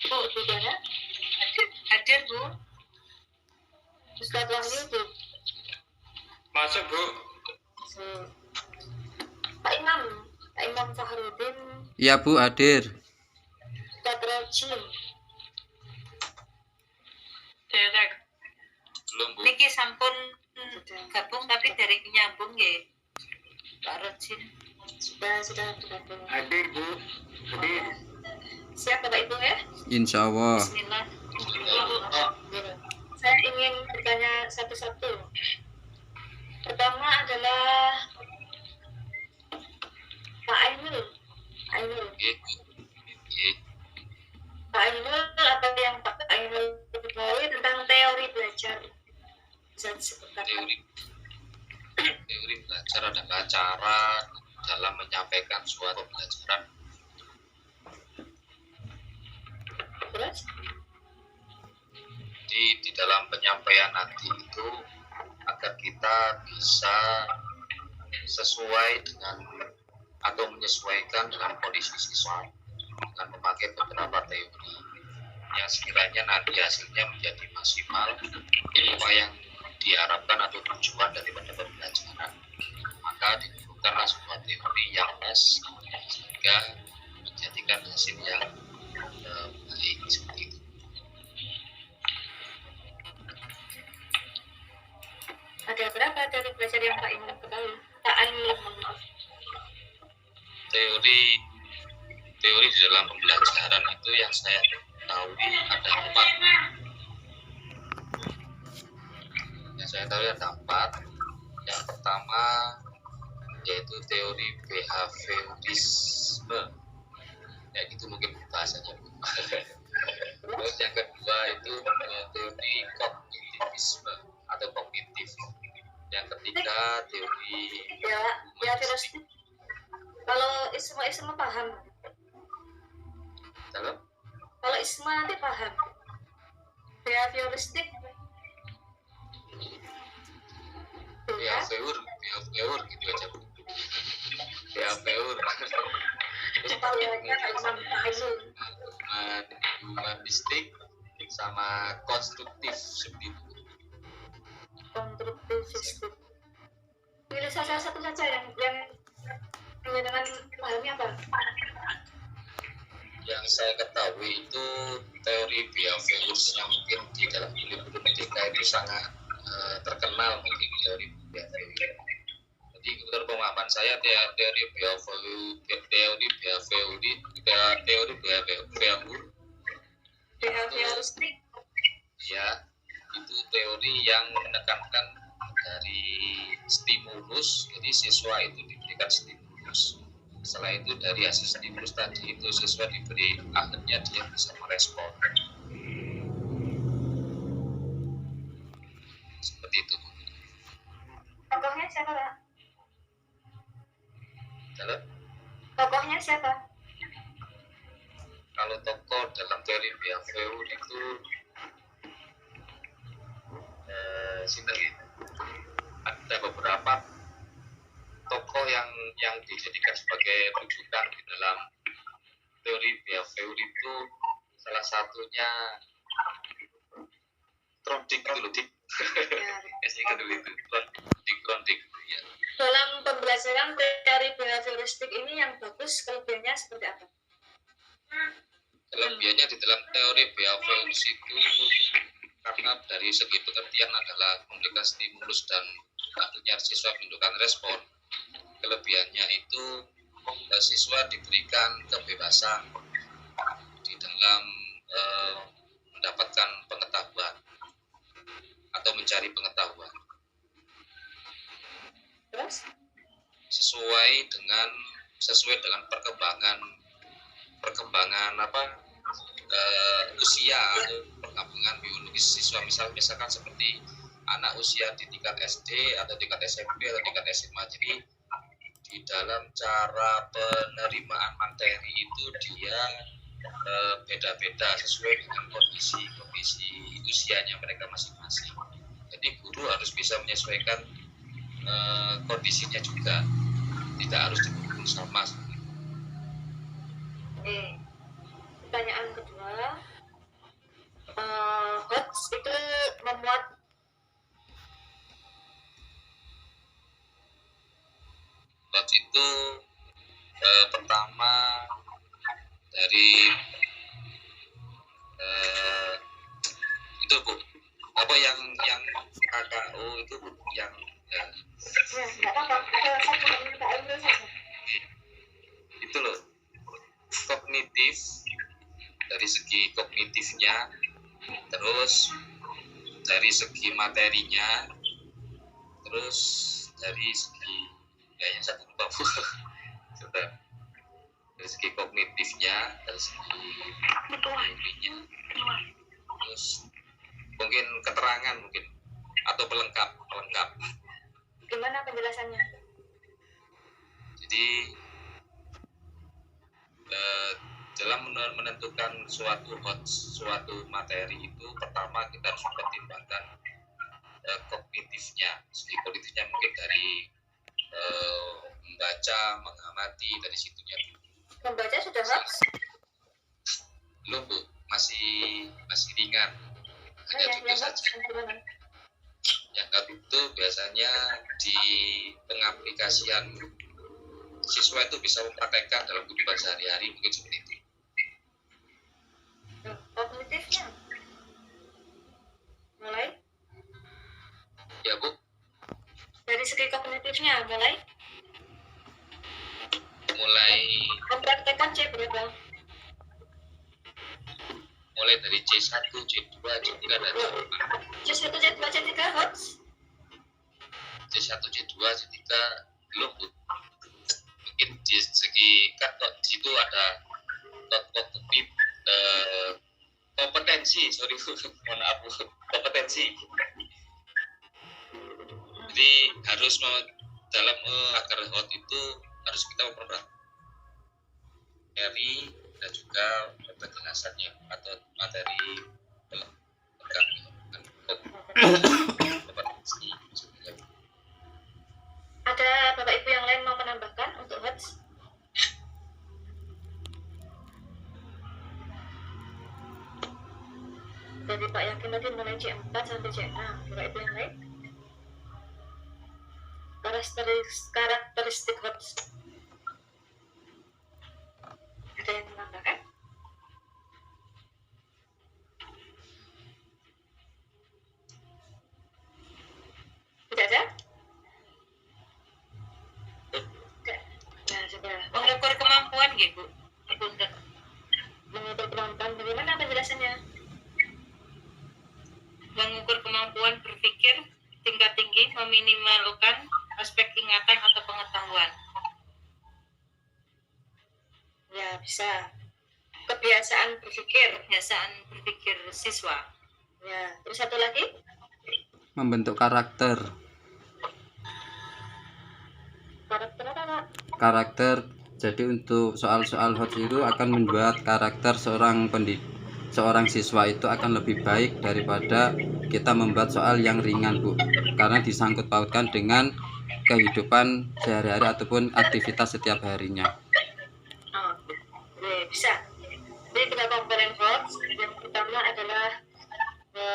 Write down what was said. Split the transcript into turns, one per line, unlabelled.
Bu, di mana?
Hadir, Bu.
Ustadz Wahyu, Bu.
Masuk, Bu.
Pak Imam Fahrudin.
Iya Bu, hadir.
Ustadz Rajim.
Derek.
Belum, Bu.
Niki sampun gabung tapi dari nyambung nggih. Pak Rojin.
Sudah bergabung.
Hadir, Bu. Hadir.
Siap Bapak Ibu ya?
Insya Allah.
Bismillah.
Saya ingin bertanya satu-satu. Pertama adalah Pak Ainul. Pak Ainul, apa yang Pak Ainul ketahui tentang teori belajar? Bisa disebutkan?
Teori belajar adalah cara dalam menyampaikan suatu pelajaran.
Terus?
Di dalam penyampaian nanti itu agar kita bisa sesuai dengan atau menyesuaikan dengan kondisi siswa dengan memakai beberapa teori yang sekiranya nanti hasilnya menjadi maksimal apa yang diharapkan atau tujuan daripada pembelajaran, maka dibutuhkanlah sebuah teori yang pas sehingga menjadikan hasil yang baik seperti itu.
Ada berapa teori belajar yang Pak Ainul ketahui? Pak Ainul, maaf.
Teori di dalam pembelajaran itu yang saya ketahui ada 4. Yang saya tahu ada 4. Yang pertama yaitu teori behaviorisme. Ya gitu mungkin bahasanya. Terus yang kedua itu teori kognitivisme atau kognitif. Yang ketiga teori
Ya terus. Kalau Isma paham. Kalau Isma nanti paham. Behavioristik.
Behavior gitu aja. Behavior. Humanistik sama konstruktif seperti itu.
Konstruktivistik. Pilih salah satu saja yang dengan pahami apa?
Yang saya ketahui itu teori behavior yang mungkin di dalam buku merdeka itu sangat terkenal mungkin teori behavior. Jadi menurut pemahaman saya teori
Behavioristik.
Ya, itu teori yang menekankan dari stimulus. Jadi siswa itu diberikan stimulus. Setelah itu dari hasil stimulus tadi itu siswa diberi, akhirnya dia bisa merespon. Seperti itu.
Tokohnya siapa, Pak?
Dalam,
Tokohnya siapa?
kalau tokoh dalam teori behavior itu ada beberapa tokoh yang dijadikan sebagai rujukan di dalam teori behavior itu, salah satunya Trondik dulu, Dik. Saya dulu itu Trondik ya.
Dalam pembelajaran teori behavioristik ini yang bagus kelebihannya seperti apa?
Kelebihannya di dalam teori behavior itu karena dari segi pengertian adalah memberikan stimulus dan akhirnya siswa menunjukkan respon. Kelebihannya itu siswa diberikan kebebasan di dalam mendapatkan pengetahuan atau mencari pengetahuan.
Terus?
Sesuai dengan perkembangan usia atau perkembangan biologis siswa, misalkan seperti anak usia di tingkat SD atau tingkat SMP atau tingkat SMA. Jadi di dalam cara penerimaan materi itu dia beda-beda sesuai dengan kondisi usianya mereka masing-masing. Jadi guru harus bisa menyesuaikan kondisinya juga, tidak harus dipukul sama.
Pertanyaan kedua, memuat
HOTS itu pertama dari itu Bu, apa yang KKO itu Bu, yang
ya nggak apa-apa. Saya cuma minta ilmu saja.
itu loh, kognitif, dari segi kognitifnya, terus dari segi materinya, terus dari segi yang satu lupa Bu. Sudah. Dari segi kognitifnya, dari segi materinya, terus mungkin keterangan mungkin atau pelengkap.
Gimana penjelasannya?
Jadi dalam menentukan suatu materi itu pertama kita harus mempertimbangkan kognitifnya. Segi kognitifnya mungkin dari membaca, mengamati, dari situnya.
Membaca sudah HOTS?
Belum Bu, masih ringan. Hanya
Yang
tugas
HOTS
saja.
gimana?
Yang itu biasanya di pengaplikasian siswa itu bisa mempraktekkan dalam kehidupan sehari-hari, mungkin seperti itu.
Kognitifnya mulai
Ya Bu,
dari segi kognitifnya mulai mempraktekkan C berapa?
mulai dari C1, C2, C3 dan
C1, C2, C3 HOTS?
C1, C2, C3 belum Bu. Mungkin di segi kan kok di situ ada kognitif kompetensi, sorry Bu, mohon maaf Bu, kompetensi. Jadi harus dalam agar HOT itu harus kita memperhatikan materi dan juga penjelasannya atau materi kompetensi.
Ada Bapak Ibu yang lain mau menambahkan untuk HOTS? Dari Pak Yakin tadi mulai C4 sampai C6. Bapak Ibu yang lain? Karakteristik HOTS. Ada yang menambahkan? Tidak ada? Nah, sudah.
Mengukur kemampuan gitu, Punten.
Mengukur kemampuan, bagaimana penjelasannya?
Mengukur kemampuan berpikir tingkat tinggi, meminimalkan aspek ingatan atau pengetahuan.
Ya, bisa. Kebiasaan berpikir.
Kebiasaan berpikir siswa.
Ya, terus satu lagi?
Membentuk karakter.
Karakter apa, Pak?
Karakter, jadi untuk soal-soal HOTS itu akan membuat karakter seorang siswa itu akan lebih baik daripada kita membuat soal yang ringan Bu, karena disangkut pautkan dengan kehidupan sehari-hari ataupun aktivitas setiap harinya.
Oh, bisa. Jadi tiga komponen HOTS. Yang pertama adalah